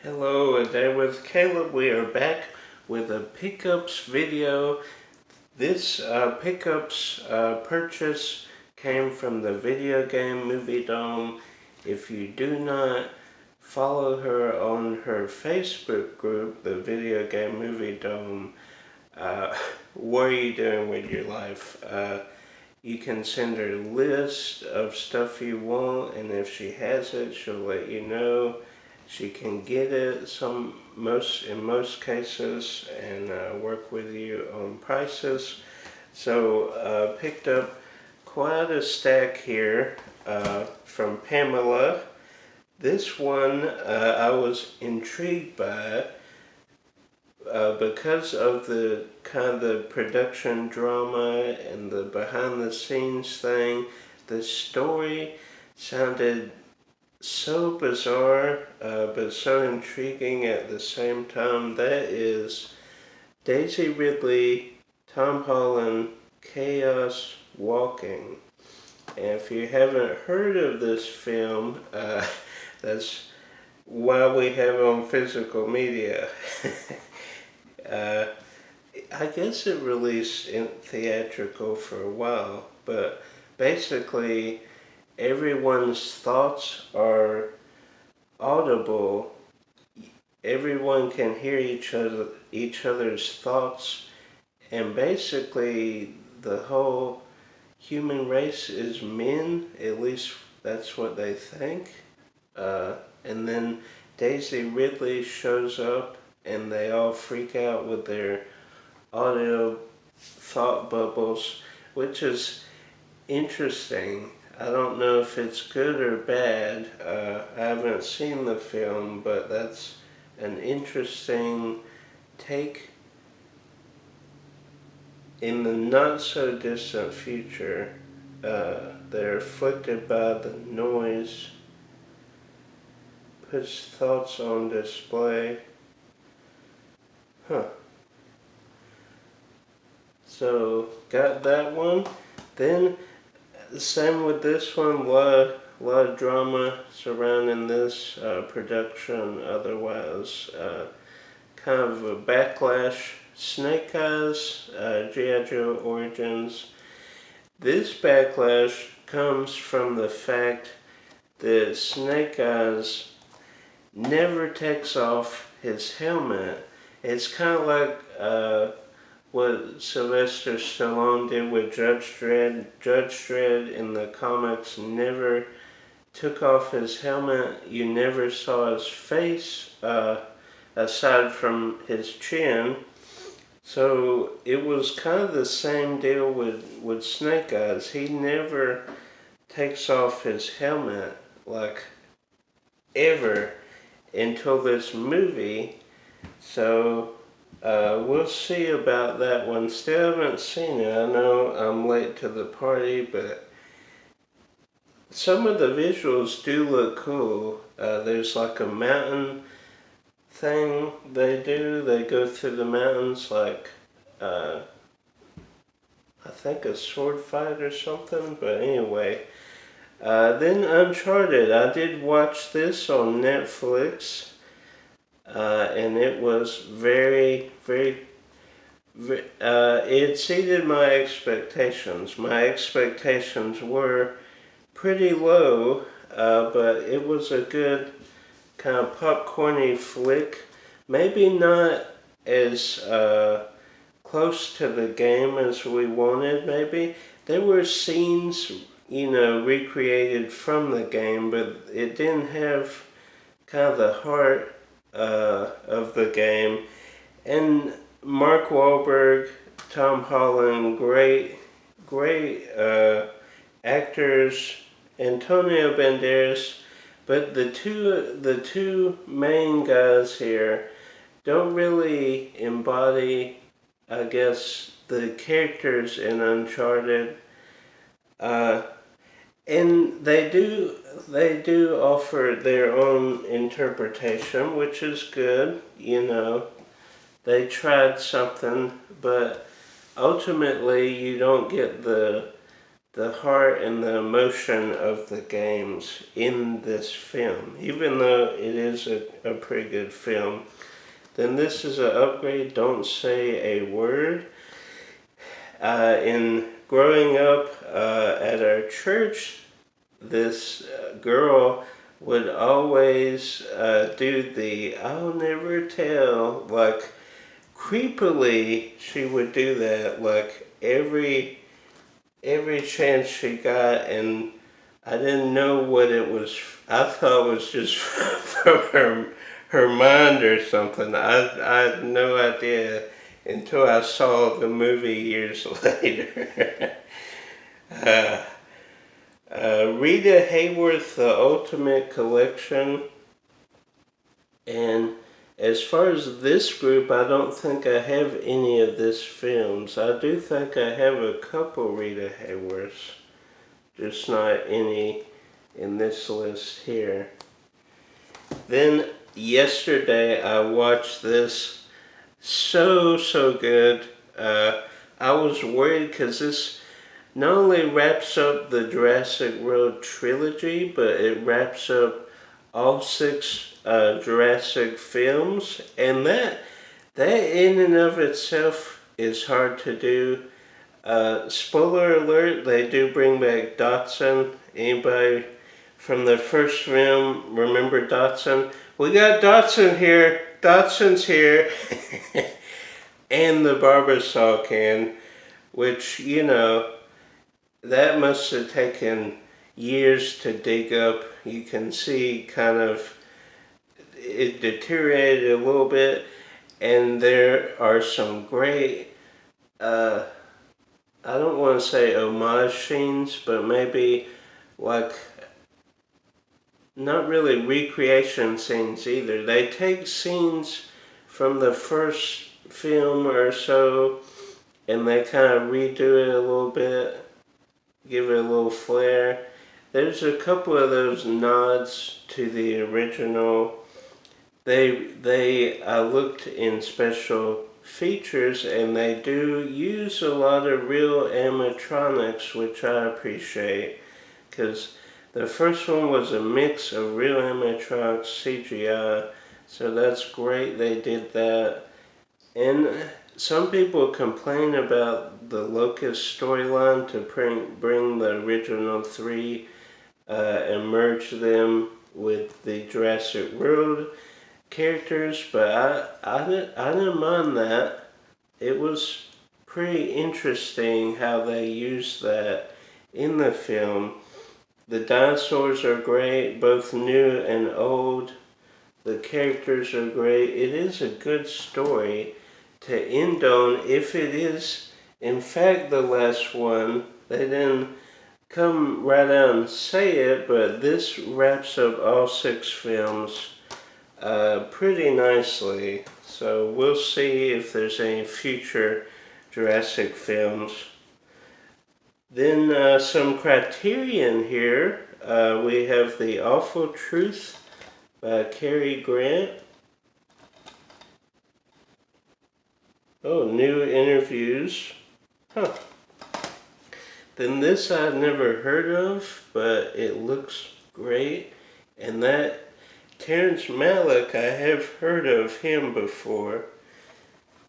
Hello, and there with Caleb. We are back with a pickups video. This pickups purchase came from the video game Movie Dome. If you do not follow her on her Facebook group, the video game Movie Dome, what are you doing with your life? You can send her a list of stuff you want, and if she has it, she'll let you know. She can get it in most cases and work with you on prices. So picked up quite a stack here from Pamela. This one I was intrigued by because of the kind of the production drama and the behind the scenes thing. The story sounded so bizarre, but so intriguing at the same time. That is Daisy Ridley, Tom Holland, Chaos Walking. And if you haven't heard of this film, that's why we have it on physical media. I guess it released in theatrical for a while, but basically everyone's thoughts are audible. Everyone can hear each other's thoughts, and basically the whole human race is men. At least that's what they think. And then Daisy Ridley shows up, and they all freak out with their audio thought bubbles, which is interesting. I don't know if it's good or bad. I haven't seen the film, but that's an interesting take. In the not so distant future, they're afflicted by the noise, puts thoughts on display. So, got that one. Then, same with this one, a lot of drama surrounding this production. Otherwise, kind of a backlash. Snake Eyes, G.I. Joe Origins. This backlash comes from the fact that Snake Eyes never takes off his helmet. It's kind of like what Sylvester Stallone did with Judge Dredd. Judge Dredd in the comics never took off his helmet. You never saw his face aside from his chin. So it was kind of the same deal with Snake Eyes. He never takes off his helmet, like, ever until this movie. So we'll see about that one. Still haven't seen it. I know I'm late to the party, but some of the visuals do look cool. There's like a mountain thing they do. They go through the mountains like, I think a sword fight or something. But anyway, then Uncharted. I did watch this on Netflix. And it was very, it exceeded my expectations. My expectations were pretty low, but it was a good kind of popcorny flick. Maybe not as close to the game as we wanted, maybe. There were scenes, recreated from the game, but it didn't have kind of the heart of the game. And Mark Wahlberg, Tom Holland, great actors. Antonio Banderas, but the two main guys here don't really embody, I guess, the characters in Uncharted. And they do offer their own interpretation, which is good. They tried something, but ultimately you don't get the the heart and the emotion of the games in this film, even though it is a pretty good film. Then this is an upgrade, Don't Say a Word. In growing up at our church, this girl would always do the I'll never tell, like creepily she would do that, like every chance she got, and I didn't know what it was. I thought it was just from her mind or something. I had no idea until I saw the movie years later. uh, Rita Hayworth, The Ultimate Collection. And as far as this group, I don't think I have any of this films. I do think I have a couple Rita Hayworths, just not any in this list here. Then yesterday I watched this, so good. I was worried because this not only wraps up the Jurassic World trilogy, but it wraps up all 6 Jurassic films, and that in and of itself is hard to do. Spoiler alert, they do bring back Dotson. Anybody from the first film remember Dotson? We got Dotson here. Dotson's here. And the Barbasol can, which, you know, that must have taken years to dig up. You can see kind of it deteriorated a little bit, and there are some great, I don't want to say homage scenes, but maybe like not really recreation scenes either. They take scenes from the first film or so, and they kind of redo it a little bit, give it a little flair. There's a couple of those nods to the original. I looked in special features, and they do use a lot of real animatronics, which I appreciate, because the first one was a mix of real animatronics, CGI, so that's great they did that. And some people complain about the Locust storyline to bring the original 3 and merge them with the Jurassic World characters, but I didn't mind that. It was pretty interesting how they used that in the film. The dinosaurs are great, both new and old. The characters are great. It is a good story to end on, if it is in fact the last one. They didn't come right out and say it, but this wraps up all 6 films pretty nicely. So we'll see if there's any future Jurassic films. Then some Criterion here. We have The Awful Truth by Cary Grant. Oh, new interviews. Huh. Then this I've never heard of, but it looks great. And that Terrence Malick, I have heard of him before.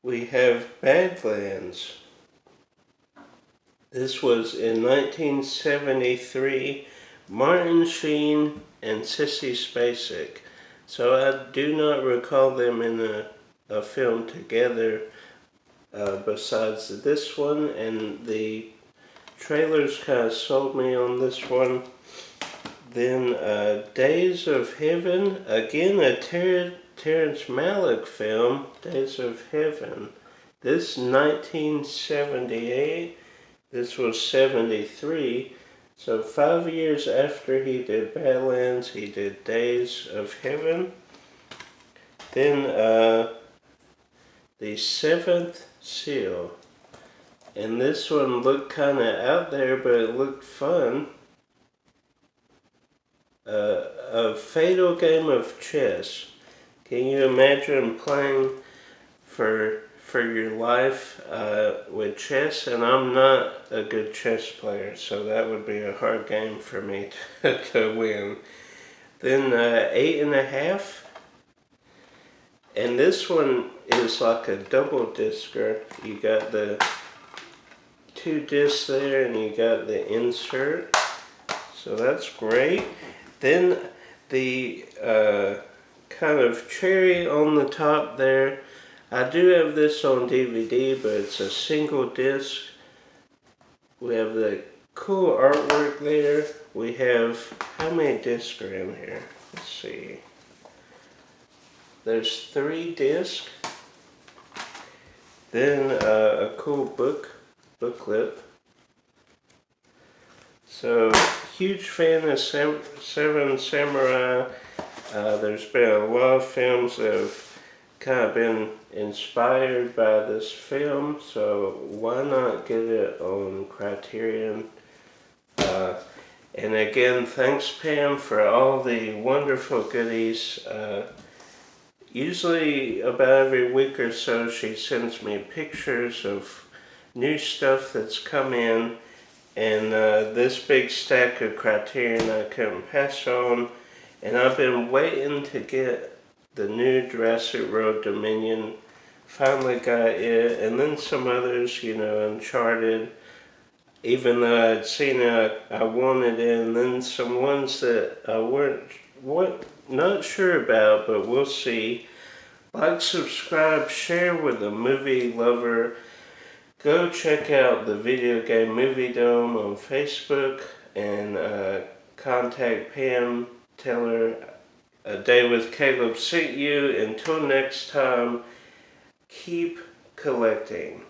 We have Badlands. This was in 1973, Martin Sheen and Sissy Spacek. So I do not recall them in a film together besides this one, and the trailers kind of sold me on this one. Then Days of Heaven, again a Terrence Malick film, Days of Heaven. This 1978, this was 73, so 5 years after he did Badlands, he did Days of Heaven. Then The Seventh Seal, and this one looked kind of out there, but it looked fun. A fatal game of chess. Can you imagine playing for for your life with chess, and I'm not a good chess player, so that would be a hard game for me to win. Then 8.5. And this one is like a double discer. You got the 2 discs there and you got the insert. So that's great. Then the kind of cherry on the top there. I do have this on DVD, but it's a single disc. We have the cool artwork there. We have, how many discs are in here? Let's see. There's 3 discs. Then a cool booklet. So, huge fan of Seven Samurai. There's been a lot of films that have kind of been inspired by this film, so why not get it on Criterion? And again, thanks Pam for all the wonderful goodies. Usually about every week or so she sends me pictures of new stuff that's come in, and this big stack of Criterion I couldn't pass on, and I've been waiting to get the new Jurassic World Dominion. Finally got it, and then some others, you know, Uncharted. Even though I'd seen it, I wanted it, and then some ones that I weren't not sure about, but we'll see. Like, subscribe, share with a movie lover. Go check out the Video Game Movie Dome on Facebook, and contact Pam. Tell her A Day with Caleb sent you. Until next time, keep collecting.